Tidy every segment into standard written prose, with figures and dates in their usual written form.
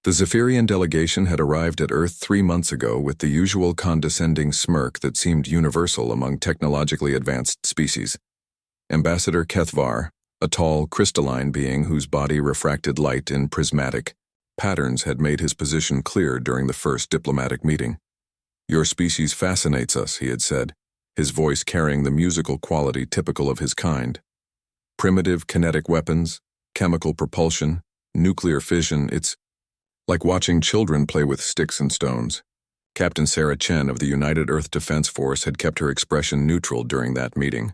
The Zephyrian delegation had arrived at Earth 3 months ago with the usual condescending smirk that seemed universal among technologically advanced species. Ambassador Kethvar, a tall, crystalline being whose body refracted light in prismatic patterns, had made his position clear during the first diplomatic meeting. "Your species fascinates us," he had said, his voice carrying the musical quality typical of his kind. "Primitive kinetic weapons, chemical propulsion, nuclear fission, it's like watching children play with sticks and stones." Captain Sarah Chen of the United Earth Defense Force had kept her expression neutral during that meeting,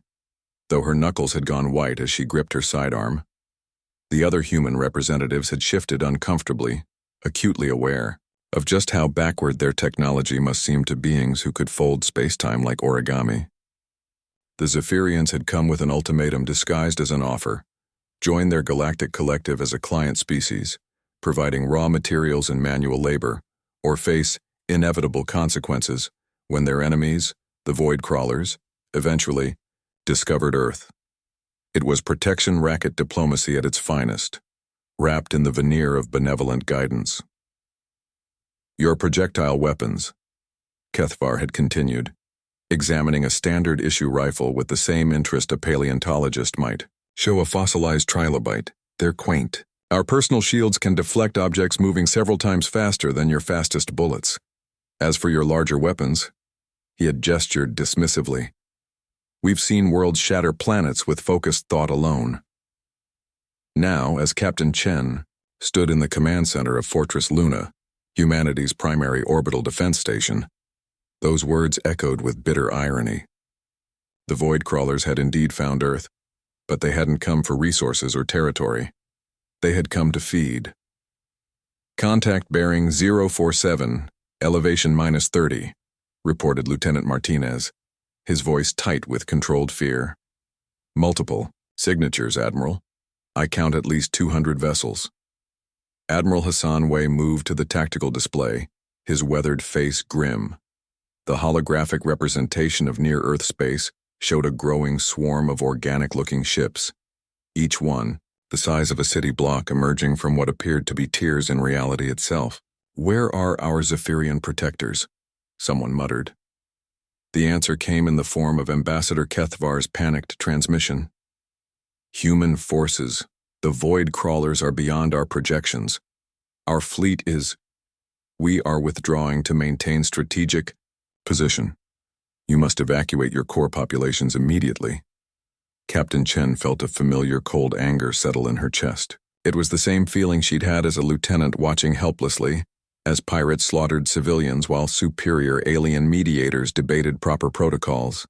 though her knuckles had gone white as she gripped her sidearm. The other human representatives had shifted uncomfortably, acutely aware of just how backward their technology must seem to beings who could fold spacetime like origami. The Zephyrians had come with an ultimatum disguised as an offer: join their galactic collective as a client species, providing raw materials and manual labor, or face inevitable consequences when their enemies, the Void Crawlers, eventually discovered Earth. It was protection racket diplomacy at its finest, wrapped in the veneer of benevolent guidance. "Your projectile weapons," Kethvar had continued, examining a standard-issue rifle with the same interest a paleontologist might, "show a fossilized trilobite. They're quaint. Our personal shields can deflect objects moving several times faster than your fastest bullets. As for your larger weapons," he had gestured dismissively, "we've seen worlds shatter planets with focused thought alone." Now, as Captain Chen stood in the command center of Fortress Luna, humanity's primary orbital defense station, those words echoed with bitter irony. The Void Crawlers had indeed found Earth, but they hadn't come for resources or territory. They had come to feed. "Contact bearing 047, elevation -30, reported Lieutenant Martinez, his voice tight with controlled fear. "Multiple signatures, Admiral. I count at least 200 vessels." Admiral Hassan Wei moved to the tactical display, his weathered face grim. The holographic representation of near-Earth space showed a growing swarm of organic-looking ships, each one the size of a city block emerging from what appeared to be tiers in reality itself. "Where are our Zephyrian protectors?" someone muttered. The answer came in the form of Ambassador Kethvar's panicked transmission. "Human forces. The Void Crawlers are beyond our projections. Our fleet is... We are withdrawing to maintain strategic position. You must evacuate your core populations immediately." Captain Chen felt a familiar cold anger settle in her chest. It was the same feeling she'd had as a lieutenant watching helplessly as pirates slaughtered civilians while superior alien mediators debated proper protocols.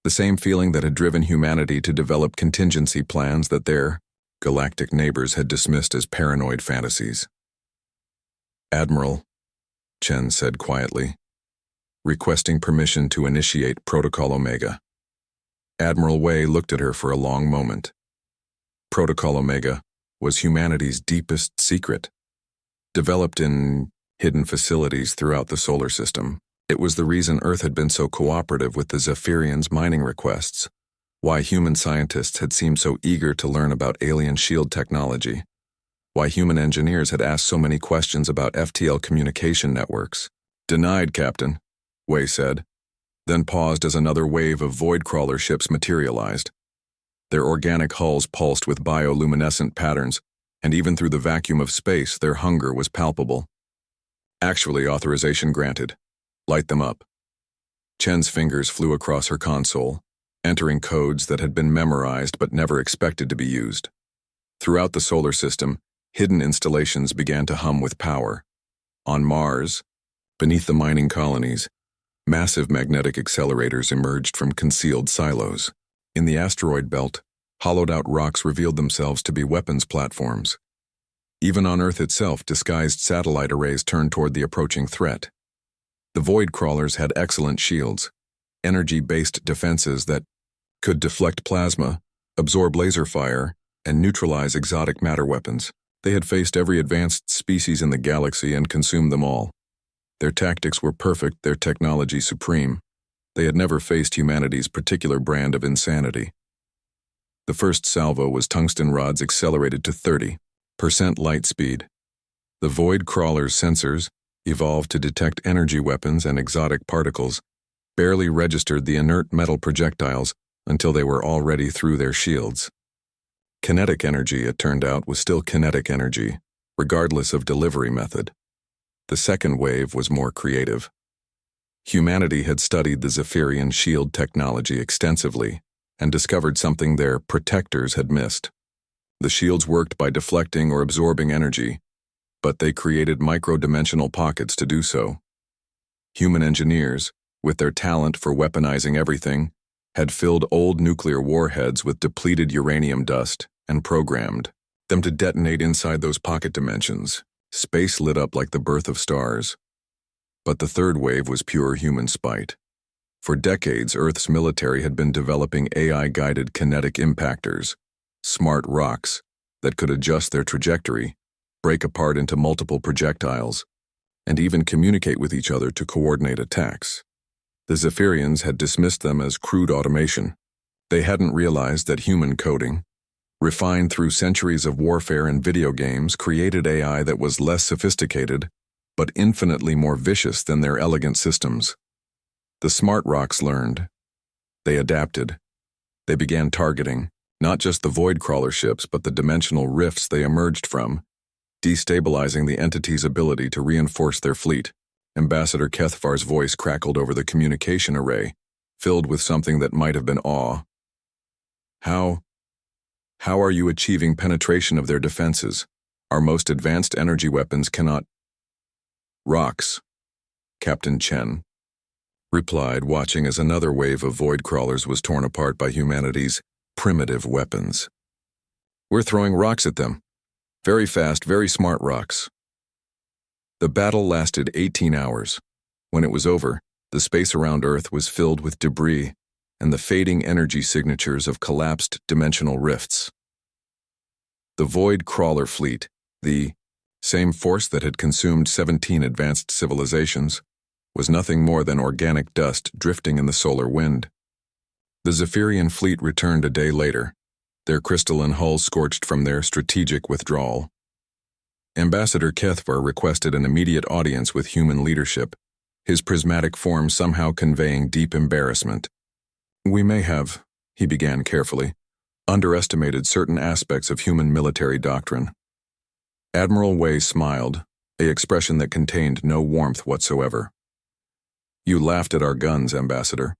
The same feeling that had driven humanity to develop contingency plans that their galactic neighbors had dismissed as paranoid fantasies. "Admiral," Chen said quietly, "requesting permission to initiate Protocol Omega." Admiral Wei looked at her for a long moment. Protocol Omega was humanity's deepest secret. Developed in hidden facilities throughout the solar system, it was the reason Earth had been so cooperative with the Zephyrians' mining requests, why human scientists had seemed so eager to learn about alien shield technology, why human engineers had asked so many questions about FTL communication networks. "Denied, Captain," Wei said, then paused as another wave of Void Crawler ships materialized. Their organic hulls pulsed with bioluminescent patterns, and even through the vacuum of space, their hunger was palpable. "Actually, authorization granted. Light them up." Chen's fingers flew across her console, entering codes that had been memorized but never expected to be used. Throughout the solar system, hidden installations began to hum with power. On Mars, beneath the mining colonies, massive magnetic accelerators emerged from concealed silos. In the asteroid belt, hollowed-out rocks revealed themselves to be weapons platforms. Even on Earth itself, disguised satellite arrays turned toward the approaching threat. The Void Crawlers had excellent shields, energy-based defenses that could deflect plasma, absorb laser fire, and neutralize exotic matter weapons. They had faced every advanced species in the galaxy and consumed them all. Their tactics were perfect, their technology supreme. They had never faced humanity's particular brand of insanity. The first salvo was tungsten rods accelerated to 30% light speed. The void crawler's sensors, evolved to detect energy weapons and exotic particles, barely registered the inert metal projectiles until they were already through their shields. Kinetic energy, it turned out, was still kinetic energy, regardless of delivery method. The second wave was more creative. Humanity had studied the Zephyrian shield technology extensively and discovered something their protectors had missed. The shields worked by deflecting or absorbing energy, but they created micro-dimensional pockets to do so. Human engineers, with their talent for weaponizing everything, had filled old nuclear warheads with depleted uranium dust and programmed them to detonate inside those pocket dimensions. Space lit up like the birth of stars. But the third wave was pure human spite. For decades, Earth's military had been developing AI-guided kinetic impactors, smart rocks that could adjust their trajectory, break apart into multiple projectiles, and even communicate with each other to coordinate attacks. The Zephyrians had dismissed them as crude automation. They hadn't realized that human coding, refined through centuries of warfare and video games, created AI that was less sophisticated, but infinitely more vicious than their elegant systems. The smart rocks learned. They adapted. They began targeting, not just the void crawler ships, but the dimensional rifts they emerged from, destabilizing the entity's ability to reinforce their fleet. Ambassador Kethvar's voice crackled over the communication array, filled with something that might have been awe. How are you achieving penetration of their defenses? Our most advanced energy weapons cannot. Rocks, Captain Chen replied, watching as another wave of void crawlers was torn apart by humanity's primitive weapons. We're throwing rocks at them. Very fast, very smart rocks. The battle lasted 18 hours. When it was over, the space around Earth was filled with debris and the fading energy signatures of collapsed dimensional rifts. The void crawler fleet, the same force that had consumed 17 advanced civilizations, was nothing more than organic dust drifting in the solar wind. The Zephyrian fleet returned a day later, their crystalline hulls scorched from their strategic withdrawal. Ambassador Kethvar requested an immediate audience with human leadership, his prismatic form somehow conveying deep embarrassment. We may have, he began carefully, underestimated certain aspects of human military doctrine. Admiral Wei smiled, an expression that contained no warmth whatsoever. You laughed at our guns, Ambassador,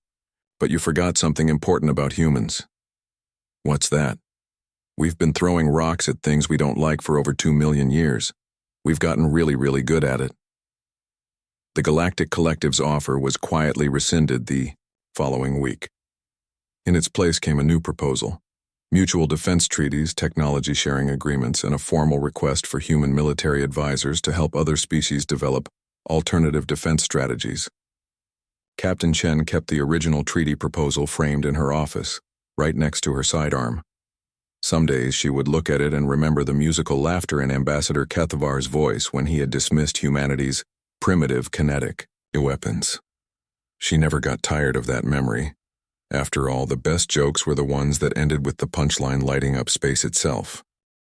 but you forgot something important about humans. What's that? We've been throwing rocks at things we don't like for over 2 million years. We've gotten really, really good at it. The Galactic Collective's offer was quietly rescinded the following week. In its place came a new proposal: mutual defense treaties, technology sharing agreements, and a formal request for human military advisors to help other species develop alternative defense strategies. Captain Chen kept the original treaty proposal framed in her office, right next to her sidearm. Some days she would look at it and remember the musical laughter in Ambassador Kethvar's voice when he had dismissed humanity's primitive kinetic weapons. She never got tired of that memory. After all, the best jokes were the ones that ended with the punchline lighting up space itself.